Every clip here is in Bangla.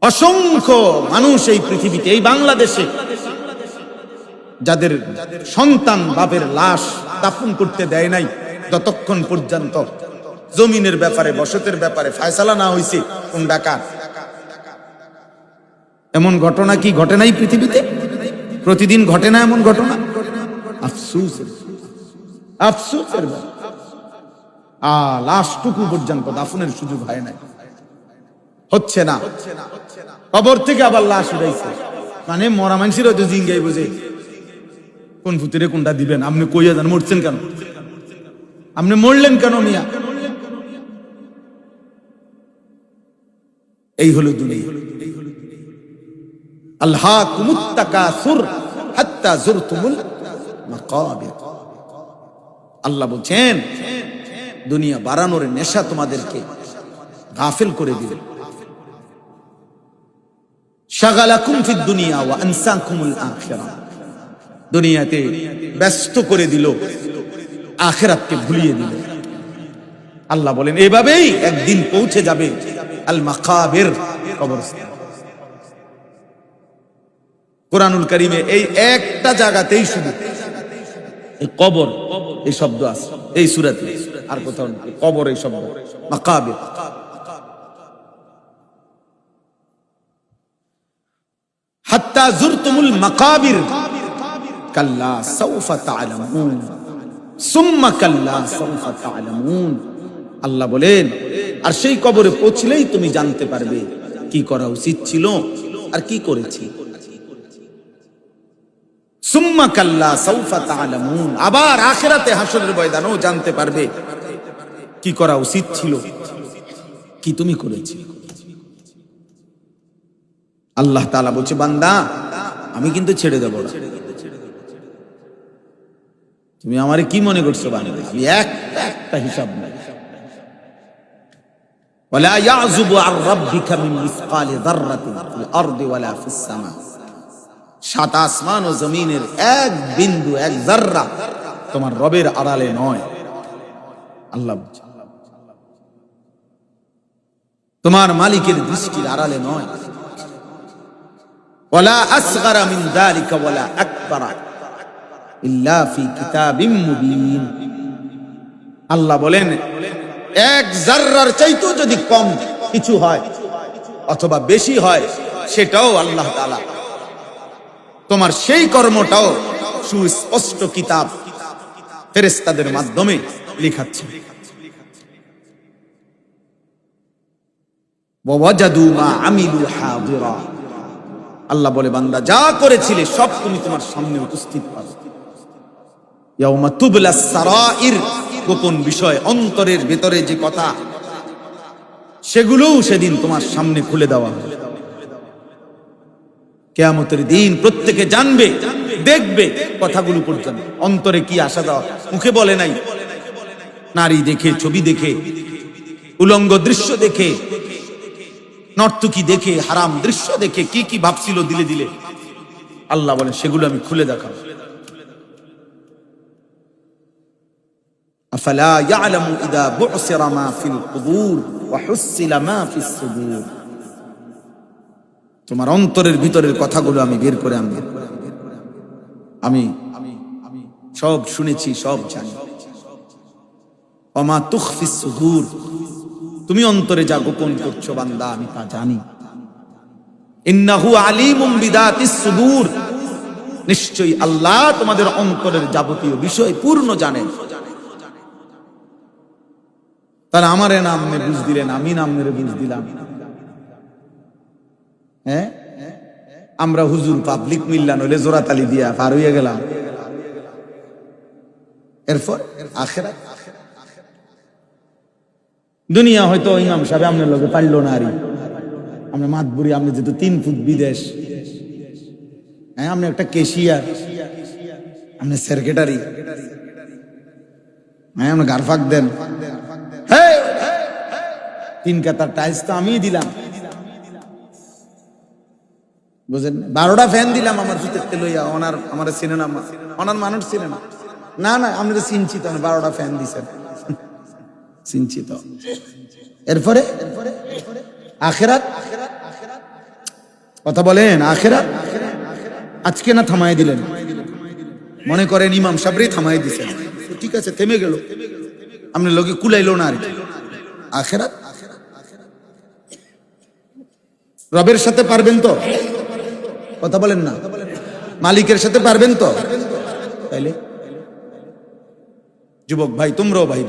অসংখ্য মানুষ এই পৃথিবীতে, এই বাংলাদেশে, যাদের সন্তান বাপের লাশ দাফন করতে দেয় নাই যতক্ষণ পর্যন্ত জমিনের ব্যাপারে, বসতের ব্যাপারে ফয়সালা না হয়েছে কোন ডাকাত। এমন ঘটনা কি ঘটে নাই পৃথিবীতে? প্রতিদিন ঘটে না এমন ঘটনা? আফসোসের আফসোসের লাশটুকু পর্যন্ত দাফনের সুযোগ হয় নাই, হচ্ছে না। কবর থেকে আবার লাশ উঠাইছে, মানে মরা মানুষের হয়তো জিঙ্গাই বুঝে কোন ফুতিরে কোনটা দিবেন। আপনি কইয়া যান মরছেন কেন? আপনি মরলেন কেন মিয়া? এই হলো দুনিয়া। আলহাকুমুত তাকাসুর হাত্তা যুরতুমুল মাকাবির। আল্লাহ বলছেন দুনিয়া বাড়ানোর নেশা তোমাদেরকে গাফিল করে দিবে। শাগালাকুম ফিদ দুনিয়া ওয়া আনসাকুমুল আখিরাহ। দুনিয়াতে ব্যস্ত করে দিল, আখিরাতকে ভুলিয়ে দিল। আল্লাহ বলেন এভাবেই একদিন পৌঁছে যাবে আল মাকাবির, কবরস্থান। কুরআনুল কারীমে এই একটা জায়গাতেই শুধু এই কবর এই শব্দ আছে, এই সূরাতে, আর কোথাও নেই কবর এই শব্দ, মাকাবির। হাত্তা যুরতুমুল মাকাবির কাল্লা সাউফা তা'লামুন সুম্মা কাল্লা সাউফা তা'লামুন। আল্লাহ বলেন আর সেই কবরে পৌঁছলেই তুমি জানতে পারবে কি করা উচিত ছিল আর কি করেছি। সুম্মা কাল্লা সাউফা তা'লামুন, আবার আখিরাতে হাসরের ময়দানেও জানতে পারবে কি করা উচিত ছিল, কি তুমি করেছি। আল্লাহ তাআলা বলছে বান্দা আমি কিন্তু ছেড়ে দেব না। তুমি আমারে কি মনে করছো বান্দা? আমি একটা হিসাব নাই। ওয়ালা ইয়াযুবু আন রাব্বিকা মিন মিসকালি যাররাতিন ফিল আরদি ওয়ালা ফিস সামা। সাত আসমান ও জমিনের এক বিন্দু, এক যাররা তোমার রবের আড়ালে নয়। আল্লাহ বলছে তোমার মালিকের দৃষ্টির আড়ালে নয়। ওয়ালা আসগারা মিন যালিকা ওয়ালা আকবারা ইল্লা ফি কিতাবিম মুবিন। আল্লাহ বলেন এক যাররার চাইতেও যদি কম কিছু হয় অথবা বেশি হয়, সেটাও আল্লাহ তাআলা তোমার সেই কর্মটাও সুস্পষ্ট কিতাব ফেরেশতাদের মাধ্যমে লিখাচ্ছে। ওয়াজাদু মা আমিলু হাদিরা। আল্লাহ বলে বান্দা যা করেছিলে সব তুমি তোমার সামনে উপস্থিত পাবে। ইয়াউমা তুবলাস সারাইর, গোপন বিষয়, অন্তরের ভেতরে যে কথা, সেগুলোও সেদিন তোমার সামনে খুলে দেওয়া হবে। কিয়ামতের দিন প্রত্যেকে জানবে, দেখবে কথাগুলো পর্যন্ত অন্তরে কি আশা দেওয়া। মুখে বলে নাই, নারী দেখে, ছবি দেখে, উলঙ্গ দৃশ্য দেখে, নর্তকী দেখে, হারাম দৃশ্য দেখে কি কি ভাবছিল দিলে দিলে। আল্লাহ বলেন সেগুলো আমি খুলে দেখাবো। আফালা ইয়ালামু ইযা বু'সিরা মা ফিল কুবুর ওয়া হুসিলা মা ফিস সুদুর। তোমার অন্তরের ভিতরের কথাগুলো আমি বের করে আনবো। আমি সব শুনেছি, সব জানি। ওয়া মা তুখফিস সুদুর, তুমি অন্তরে যা গোপন করছো বান্দা আমি তা জানি। ইন্নাহু আলিমুম বিদাতিস সুদূর, নিশ্চয়ই আল্লাহ তোমাদের অন্তরের যাবতীয় বিষয় পূর্ণ জানেন। তারা আমারে নাম নে বুঝ দিলেন, আমি নাম মেরে বুঝ দিলাম। হ্যাঁ, আমরা হুজুর পাবলিক মিল্লান হইলে জোরাতালি দিয়া পার হইয়া গেলাম। এরপর আখিরাত, দুনিয়া হয়তো ইমাম সাহেব আপনার লোকে পারলো না, আরি আমরা মাতবুরি, আপনি যেহেতু 3 ফুট বিদেশ, হ্যাঁ আপনি একটা কেশিয়ার, আপনি সেক্রেটারি, হ্যাঁ আপনি গারফাক দেন, 3 কাতার টাইলস তো আমি দিলাম, বুঝেন, 12টা ফ্যান দিলাম আমার জুতের লইয়া। ওনার আমার চিনে না, ওনার মানুষ চিনে না। না না আমি তো চিনছি তো, 12টা ফ্যান দিছেন, চিনছি তো। এরপরে আখিরাত, কথা বলেন আখিরাত। আজকে না থামাই দিলেন, মনে করেন ইমাম সাবরি থামাই দিছেন, ঠিক আছে থেমে গেল, আপনি লোকে কুলাইলো না আর কি। আখিরাত রবের সাথে পারবেন তো? কথা বলেন না। মালিকের সাথে পারবেন তো? তাইলে যুবক ভাই, তোমরাও ভাই,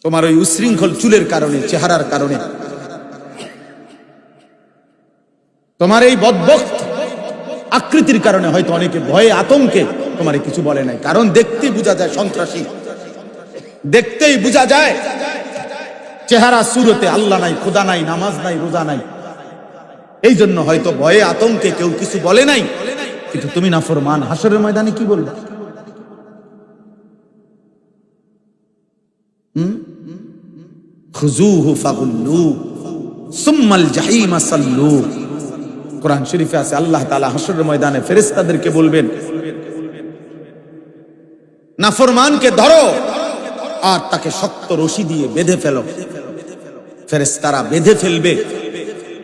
তোমার ওই উশৃঙ্খল চুলের কারণে, চেহারার কারণে, তোমার এই বদবক্ত আকৃতির কারণে হয়তো অনেকে ভয়ে আতঙ্কে তোমার কিছু বলে নাই, কারণ দেখতেই বোঝা যায় সন্ত্রাসী, দেখতেই বোঝা যায় চেহারা সুরতে আল্লাহ নাই, খোদা নাই, নামাজ নাই, রোজা নাই। এই জন্য হয়তো ভয়ে আতঙ্কে কেউ কিছু বলে নাই, কিন্তু তুমি নাফরমান, হাসরের ময়দানে কি বলবে? খুযুহু ফাগুল্লু সুম্মাল জাহিম সাল্লু। কোরআন শরীফে আছে আল্লাহ তাআলা হাসরের ময়দানে ফেরেশতাদেরকে বলবেন, নাফরমানকে ধরো আর তাকে শক্ত রশি দিয়ে বেঁধে ফেলো। ফেরেশতারা বেঁধে ফেলবে।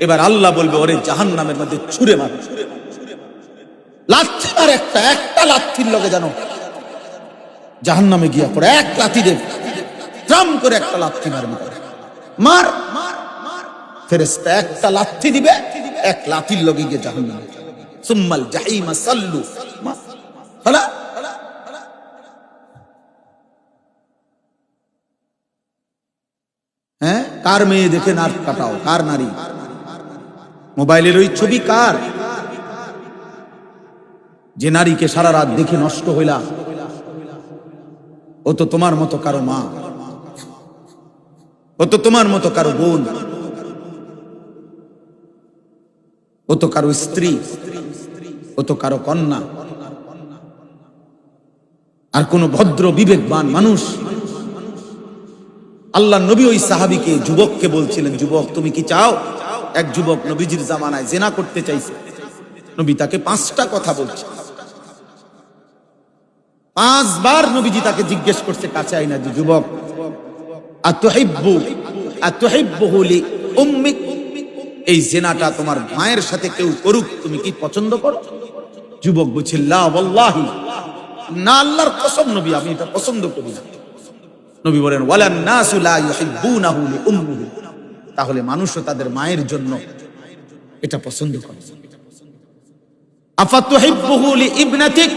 এবার আল্লাহ বলবে, ওরে জাহান্নামের মধ্যে ছুঁড়ে মার, লাথি মার, একটা লাথির লগে জানো জাহান্নামে গিয়া পড়ে, এক লাথি দেব, ট্রাম করে একটা লাথি মারবে, মার। ফেরেশতা একটা লাথি দিবে, এক লাথির লগে গিয়ে জাহান্নামে, সুম্মাল জাহিম সাল্লু। হলা হ্যাঁ, কার মেয়ে দেখে নাক কাটাও, কার নারী, মোবাইলের ওই ছবি কার? যে নারীকে সারা রাত দেখে নষ্ট হইলা, ও তো তোমার মতো কারো মা, ও তো তোমার মতো কারো বোন, ও তো কারো স্ত্রী, ও তো কারো কন্যা। আর কোন ভদ্র বিবেকবান মানুষ, আল্লাহ নবী ওই সাহাবীকে, যুবককে বলছিলেন, যুবক তুমি কি চাও? এক যুবক নবীজির জামানায় জিনা করতে চাইছে, নবী তাকে 5টা কথা বলছে। 5 বার নবীজি তাকে জিজ্ঞেস করছে কাছে আইনা, যে যুবক আতুহিব্বুহু লি উম্মিক, এই জিনাটা তোমার মায়ের সাথে কেউ করুক, তুমি কি পছন্দ করো? যুবক বলছে লা ওয়াল্লাহি, না আল্লাহর কসম নবী, আমি এটা পছন্দ করি না। নবী বলেন ওয়ালান নাসু লা ইউহিব্বুনাহু লি উম্মিহি, তাহলে মানুষও তাদের মায়ের জন্য এটা পছন্দ করে। আফাতুহিব্বুহু লি ইবনাতিক,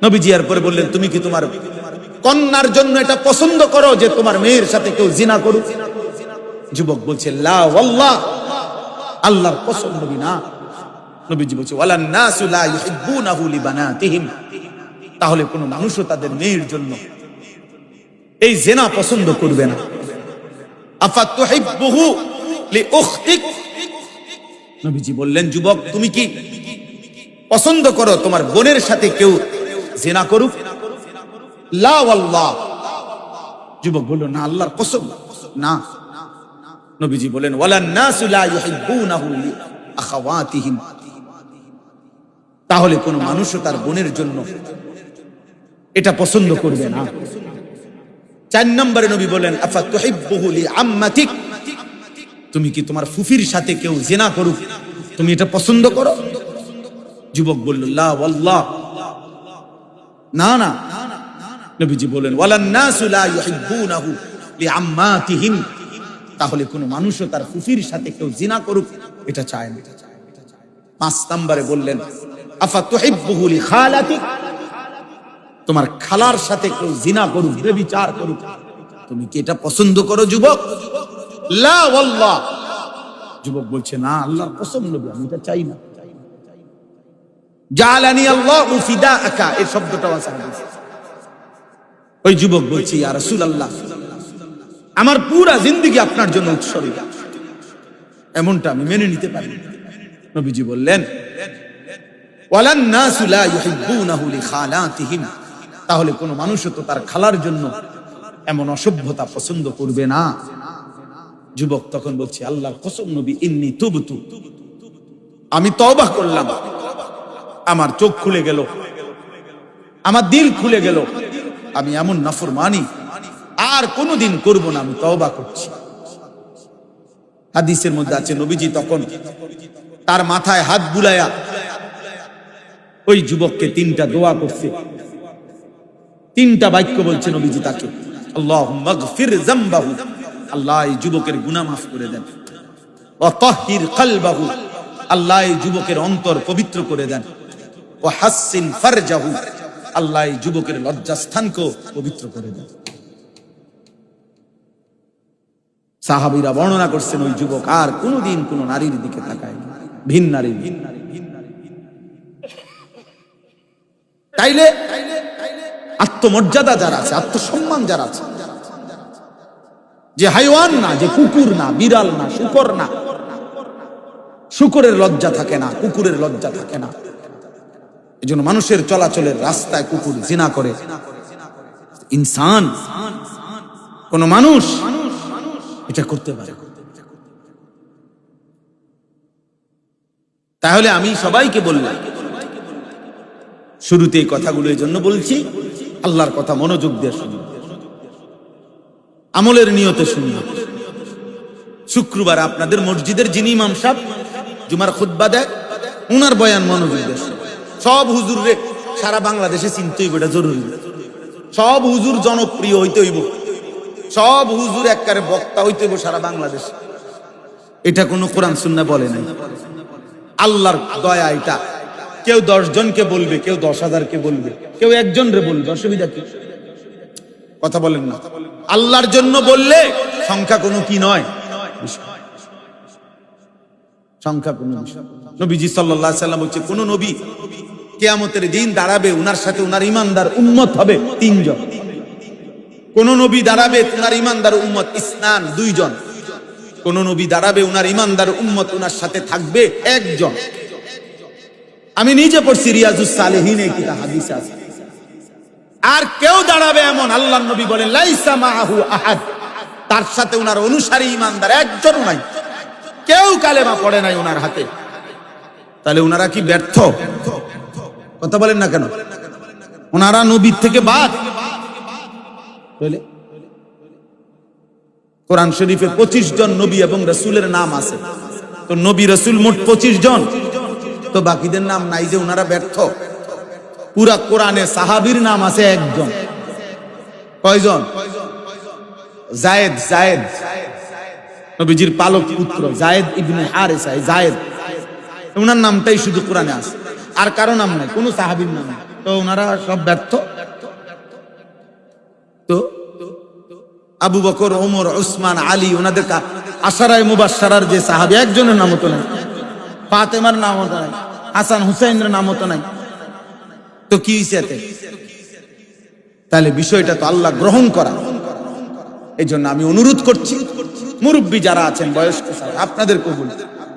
নবীজি এরপরে বললেন তুমি কি তোমার কন্যার জন্য এটা পছন্দ করো যে তোমার মেয়ের সাথে কেউ জিনা করুক? যুবক বলছে লা ওয়াল্লাহ, আল্লাহর কসম নবী না। নবীজি বলছে ওয়ালান নাসু লা ইউহিব্বুনাহু লি বানাতিহিম, তাহলে কোন মানুষও তাদের মেয়ের জন্য এই জিনা পছন্দ করবে না। আফাতুহিব্বুহু লি উখতিক, নবীজি বললেন যুবক তুমি কি পছন্দ করো তোমার বোনের সাথে কেউ জিনা করুক? লা ওয়াল্লাহ, যুবক বলল না আল্লাহর কসম না। নবীজি বলেন ওয়ালান নাসু লা ইউহিব্বুনাহু লি আখাওয়াতিহিম, তাহলে কোন মানুষও তার বোনের জন্য এটা পছন্দ করবে না। 4 নম্বরে নবী বলেন আফাতুহিব্বুহু লি আম্মাতিক, তুমি কি তোমার ফুফির সাথে কেউ জিনা করুক, তুমি এটা পছন্দ করো? যুবক বলল লা ওয়াল্লাহ, না না। নবীজি বলেন ওয়ালান নাসু লা ইউহিব্বুনাহু লি আম্মাতিহিম, তাহলে কোন মানুষও তার ফুফির সাথে কেউ জিনা করুক এটা চায় না। 5 নম্বরে বললেন আফাতুহিব্বুহু লি খালাতিক, তোমার খালার সাথে কেউ জিনা করুক, ব্যভিচার করুক, তুমি কি এটা পছন্দ করো যুবক? লা ওয়াল্লাহ, যুবক বলছে না আল্লাহর কসম নবী, আমি এটা চাই না। জালানি আল্লাহু ফিদাআকা, এই শব্দটাও আছে হাদিসে। ওই যুবক বলছে ইয়া রাসূলুল্লাহ, আমার পুরা জিন্দেগি আপনার জন্য উৎসর্গ, এমনটা আমি মেনে নিতে পারি না। নবীজি বললেন ওয়ালান নাসু লা ইউহিব্বুনাহু লি খালাতিহিম, তাহলে কোন মানুষও তো তার খালার জন্য এমন অসভ্যতা পছন্দ করবে না। যুবক তখন বলছে আল্লাহর কসম নবী, ইন্নী তুবতু, আমি তওবা করলাম, আমার চোখ খুলে গেল, আমার দিল খুলে গেল, আমি এমন নাফরমানি আর কোনোদিন করব না, আমি তওবা করছি। হাদিসের মধ্যে আছে নবীজি তখন তার মাথায় হাত বুলায়া ওই যুবককে 3টা দোয়া করছে, 3টা বাক্য বলছে নবীজি তাকে, আল্লাহুম্মা গফির যামবাহু, আল্লাহ এই যুবকের গুনাহ মাফ করে দেন, ওয়া তাহহির কলবাহু, আল্লাহ এই যুবকের অন্তর পবিত্র করে দেন, ওয়া হাসসিন ফারজাহু, আল্লাহ এই যুবকের লজ্জাস্থানকে পবিত্র করে দেন। সাহাবীরা বর্ণনা করছেন ওই যুবক আর কোনোদিন কোনো নারীর দিকে তাকায় না, ভিন নারী। তাইলে আত্মমর্যাদা যারা আছে, আত্মসম্মান যারা আছে, যে হাইওয়ান না, যে কুকুর না, বিড়াল না, শুকর না, শুকরের লজ্জা থাকে না, কুকুরের লজ্জা থাকে না। এজন্য মানুষের চলাচলের রাস্তায় কুকুর জিনা করে, ইনসান কোন মানুষ এটা করতে পারে। তাহলে আমি সবাইকে বললাম, শুরুতে এই কথাগুলো এই জন্য বলছি, আল্লাহর কথা মনোযোগ দিয়ে শুনুন, আমলের নিয়তে শুনুন। শুক্রবার আপনাদের মসজিদের যিনি ইমাম সাহেব জুমার খুতবা দেয়, উনার বয়ান মনোযোগ দিয়ে শুনুন। সব হুজুরে সারা বাংলাদেশে চিনতে হইব, এটা জরুরি। সব হুজুর জনপ্রিয় হইতে হইব, সব হুজুর একবারে বক্তা হইতে হইব সারা বাংলাদেশে। এটা কোনো কোরআন সুন্নাহ বলে নাই, আল্লাহর দয়া এটা। কেউ 10 জনকে বলবে, কেউ 10,000কে বলবে, কেউ একজনরে বলবে, অসুবিধা কি? কথা বলেন না। আল্লাহর জন্য বললে সংখ্যা কোনো কি নয়, সংখ্যা কোনো বিষয়। নবীজি সাল্লাল্লাহু আলাইহি সাল্লাম বলছে, কোন নবী কিয়ামতের দিন দাঁড়াবে, উনার সাথে উনার ঈমানদার উম্মত হবে 3 জন। কোন নবী দাঁড়াবে, উনার ঈমানদার উম্মত ইসনান 2 জন। কোন নবী দাঁড়াবে, উনার ঈমানদার উম্মত উনার সাথে থাকবে 1 জন। আমি নিজে পড়ছি রিয়াজুস সালেহিন, এই কিতাব হাদিসে আছে। আর কেউ দাঁড়াবে এমন, আল্লাহর নবী বলেন লাইসা মাআহু আহাদ, তার সাথে উনার অনুসারী ঈমানদার একজনও নাই, কেউ কালেমা পড়ে নাই উনার হাতে। তাহলে উনারা কি ব্যর্থ? কথা বলেন না কেন? উনারা নবীর থেকে বাদ। কোরআন শরীফে 25 জন নবী এবং রাসূলের নাম আছে, তো নবী রাসূল মোট 25 জন, তো বাকিদের নাম নাই যে উনারা ব্যর্থ? পুরা কোরআনে সাহাবীর নাম আছে 1 জন। কয়জন? যায়েদ, যায়েদ নবীজির পালক পুত্র, যায়েদ ইবনে হারেসা, যায়েদ, উনার নামটাই শুধু কোরআনে আছে, আর কারো নাম নাই, কোন সাহাবীর নাম নাই। তো উনারা সব ব্যর্থ? তো আবু বকর, ওমর, উসমান, আলী, ওনাদের আশারায়ে মুবাশশারার যে সাহাবী, একজনের নামও তো নাই, ফাতেমার নামও তো নাই, হাসান হুসাইনের নামও তো নাই। তো কি হইছে এতে? তাহলে বিষয়টা তো আল্লাহ গ্রহণ করা। এই জন্য আমি অনুরোধ করছি, মুরব্বী যারা আছেন, বয়স্ক আপনাদের কবুল,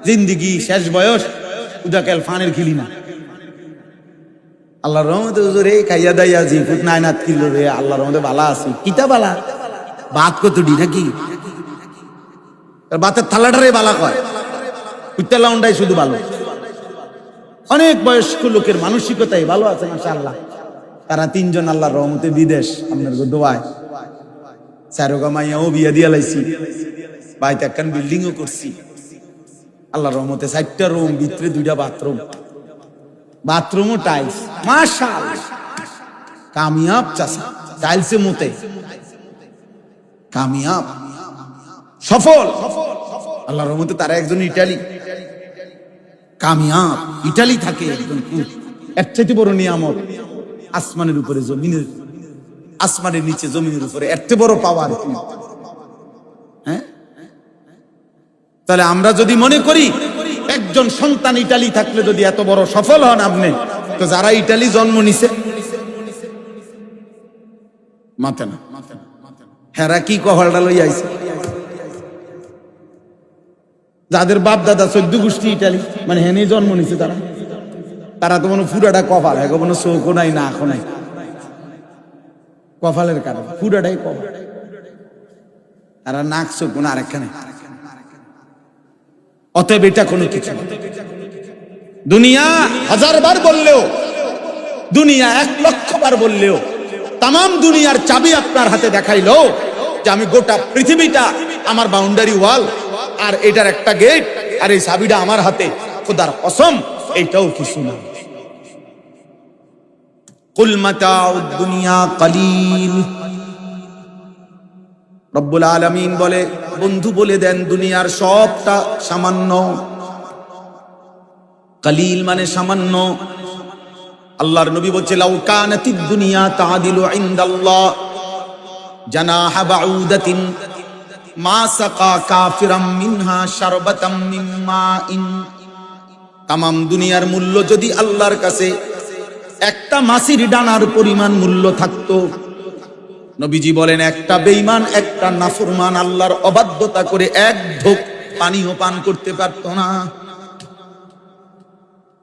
জিন্দিগি শেষ বয়স, উদাকাল ফানের খিলি না। আল্লাহর রহমতে হুজুরে খাইয়া দাইয়া জিফুত নাইনাত কিলো রে, আল্লাহর রহমতে বালা আছে। কিতা বালা? বাত কতটি নাকি? বাতের থালাটারে বালা কয়, কুত্তা লাউন্ডাই শুধু ভালো। অনেক বয়স্ক লোকের মানসিকতাই ভালো আছে মাশাআল্লাহ। তারা 3 জন আল্লাহর রহমতে বিদেশ, আপনার দোয়ায়। চারোগামাইয়াও বিয়া দিয়া লাইছি, বাড়িতে একখান বিল্ডিংও করছি আল্লাহর রহমতে। 4টা রুম, ভিতরে 2টা বাথরুম, বাথরুমও টাইলস, মাশাআল্লাহ। কামিয়াব চাচা, টাইলসে মতে কামিয়াব, সফল। আল্লাহর রহমতে তারা একজন ইটালি, কামিয়াব, ইটালি থাকে একজন। এর চাইতে বড় নিয়ামত আসমানের উপরে জমিনের, আসমানের নিচে জমিনের উপরে, এর চেয়ে বড় পাওয়ার। হ্যাঁ, তাহলে আমরা যদি মনে করি একজন সন্তান ইটালি থাকলে যদি এত বড় সফল হন আপনি, তো যারা ইটালি জন্ম নিছে মাথা না, হেরা কি কহলটা লই আইছে? যাদের বাপ দাদা 14 গোষ্ঠী ইটালি, মানে হেনে জন্ম নিছে তারা, তারা তো মনে পুরাটা কপাল, হ্যাঁ কোনো চোখও নাই, নাকও নাই, কপালের কারণ পুরাটাই কপাল। তারা নাক চোখ কোনো আরেকখানে। অতএব এটা কোনো কিছু না। দুনিয়া 1000 বার বললেও, দুনিয়া 1 লক্ষ বার বললেও, তাম দুনিয়ার চাবি আপনার হাতে দেখাইলো যে আমি গোটা পৃথিবীটা আমার বাউন্ডারি ওয়াল, আর এটার একটা গেট, আর এই চাবিটা আমার হাতে, খোদার কসম এইটাও কিছু না। কুল মাতাউদ দুনিয়া কলিল। রব্বুল আলামিন বলে, বন্ধু বলে দেন দুনিয়ার সবটা সামান্য। কলিল মানে সামান্য। আল্লাহর নবী বলছে, লাউ কানাতিদ দুনিয়া তাআদিলু ইনদাল্লাহ জানাহা বাউদাতিন মা সাকা কাফিরাম মিনহা শারবাতাম মিন মাইন। তামাম দুনিয়ার মূল্য যদি আল্লাহর কাছে একটা মাছির ডানার পরিমাণ মূল্য থাকতো, নবীজি বলেন একটা বেঈমান, একটা নাফরমান আল্লাহর অবাধ্যতা করে এক ঢোক পানিও পান করতে পারতো না।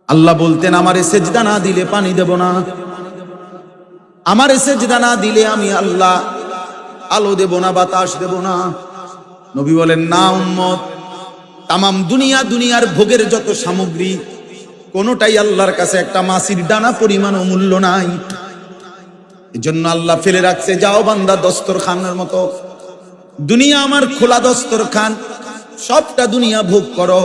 আল্লাহ বলতেন, আমারে সেজদা না দিলে পানি দেব না, আমারে সেজদা না দিলে আমি আল্লাহ আলো দেব না, বাতাস দেব না। নবী বলেন, না উম্মত, তামাম দুনিয়ার ভোগের যত সামগ্রী কোনোটাই আল্লাহর কাছে একটা মাছির ডানা পরিমাণ মূল্য নাই। এজন্য আল্লাহ ফেলে রাখছে, যাও বান্দা দস্তরখানের মতো, দুনিয়া আমার খোলা দস্তরখান, সবটা দুনিয়া ভোগ করো।